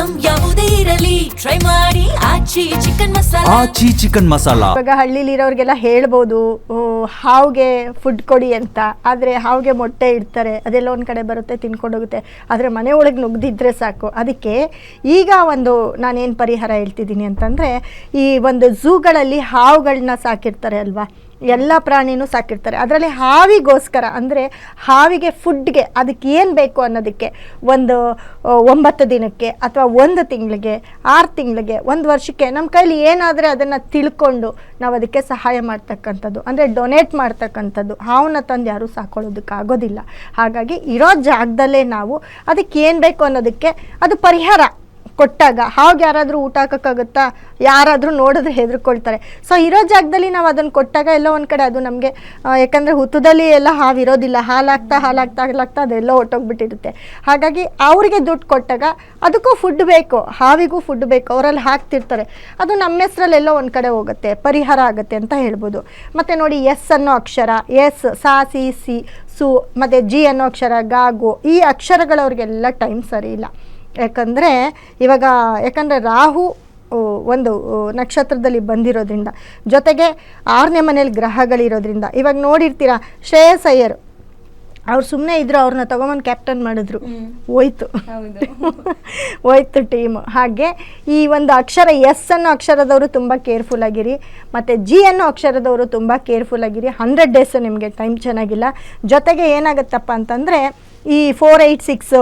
Item ಯಾವುದೇ ಇರಲಿ try ಮಾಡಿ ಆಚಿ ಚಿಕನ್ ಮಸಾಲಾ. ಆಚಿ ಚಿಕನ್ ಮಸಾಲಾ. ಇವಾಗ ಹಳ್ಳಿಲಿರೋರಿಗೆಲ್ಲ ಹೇಳ್ಬೋದು ಹಾವಿಗೆ ಫುಡ್ ಕೊಡಿ ಅಂತ, ಆದರೆ ಹಾವಿಗೆ ಮೊಟ್ಟೆ ಇಡ್ತಾರೆ, ಅದೆಲ್ಲ ಒಂದು ಕಡೆ ಬರುತ್ತೆ ತಿನ್ಕೊಂಡೋಗುತ್ತೆ. ಆದರೆ ಮನೆ ಒಳಗೆ ನುಗ್ದಿದ್ರೆ ಸಾಕು. ಅದಕ್ಕೆ ಈಗ ಒಂದು ನಾನೇನು ಪರಿಹಾರ ಹೇಳ್ತಿದ್ದೀನಿ ಅಂತಂದರೆ, ಈ ಒಂದು ಝೂಗಳಲ್ಲಿ ಹಾವುಗಳನ್ನ ಸಾಕಿರ್ತಾರೆ ಅಲ್ವಾ, ಎಲ್ಲ ಪ್ರಾಣಿನೂ ಸಾಕಿರ್ತಾರೆ. ಅದರಲ್ಲಿ ಹಾವಿಗೋಸ್ಕರ ಅಂದರೆ ಹಾವಿಗೆ ಫುಡ್ಗೆ ಅದಕ್ಕೆ ಏನು ಬೇಕು ಅನ್ನೋದಕ್ಕೆ ಒಂದು 9 ದಿನಕ್ಕೆ ಅಥವಾ 1 ತಿಂಗಳಿಗೆ 6 ತಿಂಗಳಿಗೆ 1 ವರ್ಷಕ್ಕೆ ನಮ್ಮ ಕೈಲಿ ಏನಾದರೆ ಅದನ್ನು ತಿಳ್ಕೊಂಡು ನಾವು ಅದಕ್ಕೆ ಸಹಾಯ ಮಾಡ್ತಕ್ಕಂಥದ್ದು, ಅಂದರೆ ಡೊನೇಟ್ ಮಾಡ್ತಕ್ಕಂಥದ್ದು. ಹಾವನ್ನ ತಂದು ಯಾರೂ ಸಾಕೊಳ್ಳೋದಕ್ಕಾಗೋದಿಲ್ಲ. ಹಾಗಾಗಿ ಇರೋ ಜಾಗದಲ್ಲೇ ನಾವು ಅದಕ್ಕೆ ಏನು ಬೇಕು ಅನ್ನೋದಕ್ಕೆ ಅದು ಪರಿಹಾರ ಕೊಟ್ಟಾಗ ಹಾಗೆ ಯಾರಾದರೂ ಊಟ ಹಾಕೋಕ್ಕಾಗುತ್ತಾ? ಯಾರಾದರೂ ನೋಡಿದ್ರೆ ಹೆದರ್ಕೊಳ್ತಾರೆ. ಸೊ ಇರೋ ಜಾಗದಲ್ಲಿ ನಾವು ಅದನ್ನು ಕೊಟ್ಟಾಗ ಎಲ್ಲೋ ಒಂದು ಕಡೆ ಅದು ನಮಗೆ, ಯಾಕಂದರೆ ಹುತ್ತದಲ್ಲಿ ಎಲ್ಲ ಹಾವಿರೋದಿಲ್ಲ, ಹಾಲಾಗ್ತಾ ಅದೆಲ್ಲ ಹೊಟ್ಟೋಗ್ಬಿಟ್ಟಿರುತ್ತೆ. ಹಾಗಾಗಿ ಅವರಿಗೆ ದುಡ್ಡು ಕೊಟ್ಟಾಗ ಅದಕ್ಕೂ ಫುಡ್ ಬೇಕು, ಹಾವಿಗೂ ಫುಡ್ ಬೇಕು, ಅವರಲ್ಲಿ ಹಾಕ್ತಿರ್ತಾರೆ. ಅದು ನಮ್ಮ ಹೆಸ್ರಲ್ಲಿ ಎಲ್ಲೋ ಒಂದು ಕಡೆ ಹೋಗುತ್ತೆ, ಪರಿಹಾರ ಆಗುತ್ತೆ ಅಂತ ಹೇಳ್ಬೋದು. ಮತ್ತು ನೋಡಿ, ಎಸ್ ಅನ್ನೋ ಅಕ್ಷರ, ಎಸ್ ಸಾ ಸಿ ಸಿ ಸು, ಮತ್ತು ಜಿ ಅನ್ನೋ ಅಕ್ಷರ ಗಾಗು, ಈ ಅಕ್ಷರಗಳವ್ರಿಗೆಲ್ಲ ಟೈಮ್ ಸರಿ ಇಲ್ಲ. ಯಾಕಂದರೆ ರಾಹು ಒಂದು ನಕ್ಷತ್ರದಲ್ಲಿ ಬಂದಿರೋದ್ರಿಂದ, ಜೊತೆಗೆ 6ನೇ ಮನೇಲಿ ಗ್ರಹಗಳಿರೋದ್ರಿಂದ, ಇವಾಗ ನೋಡಿರ್ತೀರ ಶ್ರೇಯಸ್ ಅಯ್ಯರ್ ಅವ್ರು ಸುಮ್ಮನೆ ಇದ್ರು, ಅವ್ರನ್ನ ತೊಗೊಂಬಂದು ಕ್ಯಾಪ್ಟನ್ ಮಾಡಿದ್ರು, ಹೋಯ್ತು ಟೀಮು. ಹಾಗೆ ಈ ಒಂದು ಅಕ್ಷರ ಎಸ್ ಅನ್ನೋ ಅಕ್ಷರದವರು ತುಂಬ ಕೇರ್ಫುಲ್ ಆಗಿರಿ, ಮತ್ತು ಜಿ ಅನ್ನೋ ಅಕ್ಷರದವರು ತುಂಬ ಕೇರ್ಫುಲ್ ಆಗಿರಿ. 100 ಡೇಸು ನಿಮಗೆ ಟೈಮ್ ಚೆನ್ನಾಗಿಲ್ಲ. ಜೊತೆಗೆ ಏನಾಗುತ್ತಪ್ಪ ಅಂತಂದರೆ, ಈ 486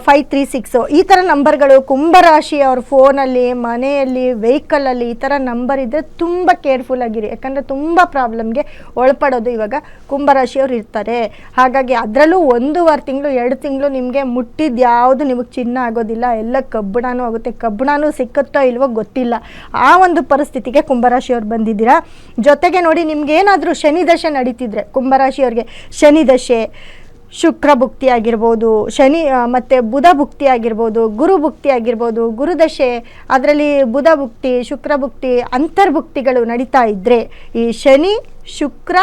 536 ಈ ಥರ ನಂಬರ್ಗಳು ಕುಂಭರಾಶಿ ಅವ್ರ ಫೋನಲ್ಲಿ, ಮನೆಯಲ್ಲಿ, ವೆಹಿಕಲಲ್ಲಿ ಈ ಥರ ನಂಬರ್ ಇದ್ದರೆ ತುಂಬ ಕೇರ್ಫುಲ್ ಆಗಿರಿ. ಯಾಕಂದರೆ ತುಂಬ ಪ್ರಾಬ್ಲಮ್ಗೆ ಒಳಪಡೋದು ಇವಾಗ ಕುಂಭರಾಶಿಯವ್ರು ಇರ್ತಾರೆ. ಹಾಗಾಗಿ ಅದರಲ್ಲೂ 1.5 ತಿಂಗಳು 2 ತಿಂಗಳು ನಿಮಗೆ ಮುಟ್ಟಿದ್ದು ಯಾವುದು ನಿಮಗೆ ಚಿನ್ನ ಆಗೋದಿಲ್ಲ, ಎಲ್ಲ ಕಬ್ಬಿಣನೂ ಆಗುತ್ತೆ. ಕಬ್ಬಿಣನೂ ಸಿಕ್ಕುತ್ತೋ ಇಲ್ವೋ ಗೊತ್ತಿಲ್ಲ, ಆ ಒಂದು ಪರಿಸ್ಥಿತಿಗೆ ಕುಂಭರಾಶಿಯವ್ರು ಬಂದಿದ್ದೀರಾ. ಜೊತೆಗೆ ನೋಡಿ, ನಿಮ್ಗೇನಾದರೂ ಶನಿ ದಶೆ ನಡೀತಿದ್ರೆ ಕುಂಭರಾಶಿಯವ್ರಿಗೆ, ಶನಿ ದಶೆ, ಶುಕ್ರ ಭುಕ್ತಿ ಆಗಿರ್ಬೋದು, ಶನಿ ಮತ್ತು ಬುಧ ಭುಕ್ತಿ ಆಗಿರ್ಬೋದು, ಗುರು ಭುಕ್ತಿ ಆಗಿರ್ಬೋದು, ಗುರುದಶೆ, ಅದರಲ್ಲಿ ಬುಧ ಭುಕ್ತಿ, ಶುಕ್ರ ಭುಕ್ತಿ, ಅಂತರ್ಭುಕ್ತಿಗಳು ನಡೀತಾ ಇದ್ದರೆ, ಈ ಶನಿ, ಶುಕ್ರ,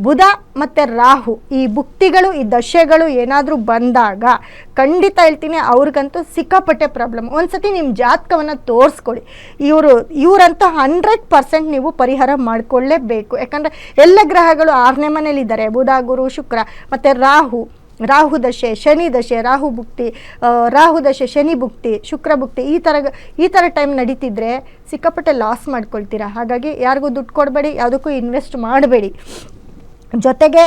ಬುಧ ಮತ್ತು ರಾಹು ಈ ಭುಕ್ತಿಗಳು, ಈ ದಶೆಗಳು ಏನಾದರೂ ಬಂದಾಗ ಖಂಡಿತ ಹೇಳ್ತೀನಿ ಅವ್ರಿಗಂತೂ ಸಿಕ್ಕಾಪಟ್ಟೆ ಪ್ರಾಬ್ಲಮ್. ಒಂದು ಸತಿ ನಿಮ್ಮ ಜಾತಕವನ್ನು ತೋರಿಸ್ಕೊಳ್ಳಿ. ಇವರಂತೂ 100% ನೀವು ಪರಿಹಾರ ಮಾಡಿಕೊಳ್ಳೇಬೇಕು. ಯಾಕಂದರೆ ಎಲ್ಲ ಗ್ರಹಗಳು 6ನೇ ಮನೇಲಿದ್ದಾರೆ, ಬುಧ, ಗುರು, ಶುಕ್ರ ಮತ್ತು ರಾಹು ದಶೆ, ಶನಿ ದಶೆ, ರಾಹು ಭುಕ್ತಿ, ರಾಹು ದಶೆ, ಶನಿ ಭುಕ್ತಿ, ಶುಕ್ರ ಭುಕ್ತಿ ಈ ಥರ ಟೈಮ್ ನಡೀತಿದ್ರೆ ಸಿಕ್ಕಾಪಟ್ಟೆ ಲಾಸ್ ಮಾಡ್ಕೊಳ್ತೀರಾ. ಹಾಗಾಗಿ ಯಾರಿಗೂ ದುಡ್ಡು ಕೊಡಬೇಡಿ, ಯಾವುದಕ್ಕೂ ಇನ್ವೆಸ್ಟ್ ಮಾಡಬೇಡಿ. ಜೊತೆಗೆ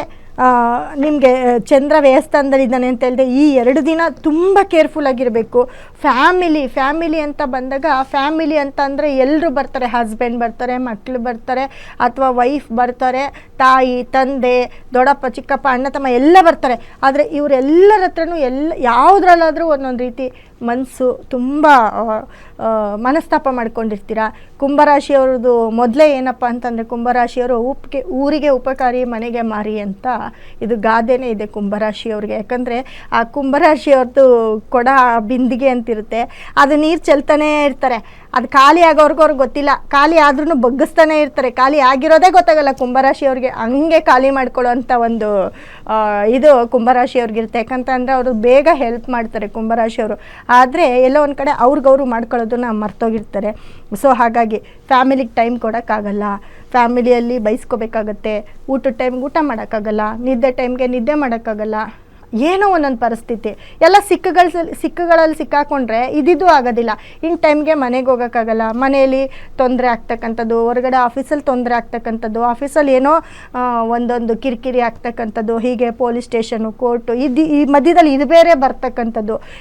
ನಿಮಗೆ ಚಂದ್ರ ವ್ಯಯಸ್ಥಾನದಲ್ಲಿದ್ದಾನೆ ಅಂತ ಹೇಳಿದೆ, ಈ 2 ದಿನ ತುಂಬ ಕೇರ್ಫುಲ್ ಆಗಿರಬೇಕು. ಫ್ಯಾಮಿಲಿ ಅಂತ ಬಂದಾಗ, ಫ್ಯಾಮಿಲಿ ಅಂತ ಅಂದರೆ ಎಲ್ಲರೂ ಬರ್ತಾರೆ, ಹಸ್ಬೆಂಡ್ ಬರ್ತಾರೆ, ಮಕ್ಕಳು ಬರ್ತಾರೆ, ಅಥವಾ ವೈಫ್ ಬರ್ತಾರೆ, ತಾಯಿ, ತಂದೆ, ದೊಡ್ಡಪ್ಪ, ಚಿಕ್ಕಪ್ಪ, ಅಣ್ಣ, ತಮ್ಮ ಎಲ್ಲ ಬರ್ತಾರೆ. ಆದರೆ ಇವರೆಲ್ಲರ ಹತ್ರನೂ ಯಾವುದ್ರಲ್ಲಾದರೂ ಒಂದೊಂದು ರೀತಿ ಮನಸ್ಸು ತುಂಬ ಮನಸ್ತಾಪ ಮಾಡ್ಕೊಂಡಿರ್ತೀರ. ಕುಂಭರಾಶಿಯವ್ರದ್ದು ಮೊದಲೇ ಏನಪ್ಪ ಅಂತಂದರೆ, ಕುಂಭರಾಶಿಯವರು ಊರಿಗೆ ಉಪಕಾರಿ ಮನೆಗೆ ಮಾರಿ ಅಂತ ಇದು ಗಾದೆನೇ ಇದೆ ಕುಂಭರಾಶಿಯವ್ರಿಗೆ. ಯಾಕಂದರೆ ಆ ಕುಂಭರಾಶಿಯವ್ರದ್ದು ಕೊಡ ಬಿಂದಿಗೆ ಅಂತಿರುತ್ತೆ, ಅದು ನೀರು ಚೆಲ್ತಾನೇ ಇರ್ತಾರೆ. ಅದು ಖಾಲಿ ಆಗೋರ್ಗೂ ಅವ್ರಿಗೆ ಗೊತ್ತಿಲ್ಲ, ಖಾಲಿ ಆದ್ರೂ ಬಗ್ಗಿಸ್ತಾನೆ ಇರ್ತಾರೆ. ಖಾಲಿ ಆಗಿರೋದೇ ಗೊತ್ತಾಗಲ್ಲ ಕುಂಭರಾಶಿಯವ್ರಿಗೆ, ಹಂಗೆ ಖಾಲಿ ಮಾಡ್ಕೊಳ್ಳೋ ಅಂಥ ಒಂದು ಇದು ಕುಂಭರಾಶಿಯವ್ರಿಗಿರುತ್ತೆ. ಯಾಕಂತಂದರೆ ಅವರು ಬೇಗ ಹೆಲ್ಪ್ ಮಾಡ್ತಾರೆ ಕುಂಭರಾಶಿಯವರು. ಆದರೆ ಎಲ್ಲೋ ಒಂದು ಕಡೆ ಅವ್ರಿಗವರು ಮಾಡ್ಕೊಳ್ಳೋದನ್ನ ಮರ್ತೋಗಿರ್ತಾರೆ. ಸೊ ಹಾಗಾಗಿ ಫ್ಯಾಮಿಲಿಗೆ ಟೈಮ್ ಕೊಡೋಕ್ಕಾಗಲ್ಲ, ಫ್ಯಾಮಿಲಿಯಲ್ಲಿ ಬೈಸ್ಕೋಬೇಕಾಗತ್ತೆ, ಊಟದ ಟೈಮ್ಗೆ ಊಟ ಮಾಡೋಕ್ಕಾಗಲ್ಲ, ನಿದ್ದೆ ಟೈಮ್ಗೆ ನಿದ್ದೆ ಮಾಡೋಕ್ಕಾಗಲ್ಲ. ಏನೋ ಒಂದೊಂದು ಪರಿಸ್ಥಿತಿ, ಎಲ್ಲ ಸಿಕ್ಕುಗಳಲ್ಲಿ ಸಿಕ್ಕಾಕೊಂಡ್ರೆ ಇದಿದ್ದು ಆಗೋದಿಲ್ಲ. ಇನ್ನು ಟೈಮ್ಗೆ ಮನೆಗೆ ಹೋಗೋಕ್ಕಾಗಲ್ಲ, ಮನೆಯಲ್ಲಿ ತೊಂದರೆ ಆಗ್ತಕ್ಕಂಥದ್ದು, ಹೊರಗಡೆ ಆಫೀಸಲ್ಲಿ ತೊಂದರೆ ಆಗ್ತಕ್ಕಂಥದ್ದು, ಆಫೀಸಲ್ಲಿ ಏನೋ ಒಂದೊಂದು ಕಿರಿಕಿರಿ ಆಗ್ತಕ್ಕಂಥದ್ದು, ಹೀಗೆ ಪೊಲೀಸ್ ಸ್ಟೇಷನು, ಕೋರ್ಟು, ಈ ಮಧ್ಯದಲ್ಲಿ ಇದು ಬೇರೆ ಬರ್ತಕ್ಕಂಥದ್ದು.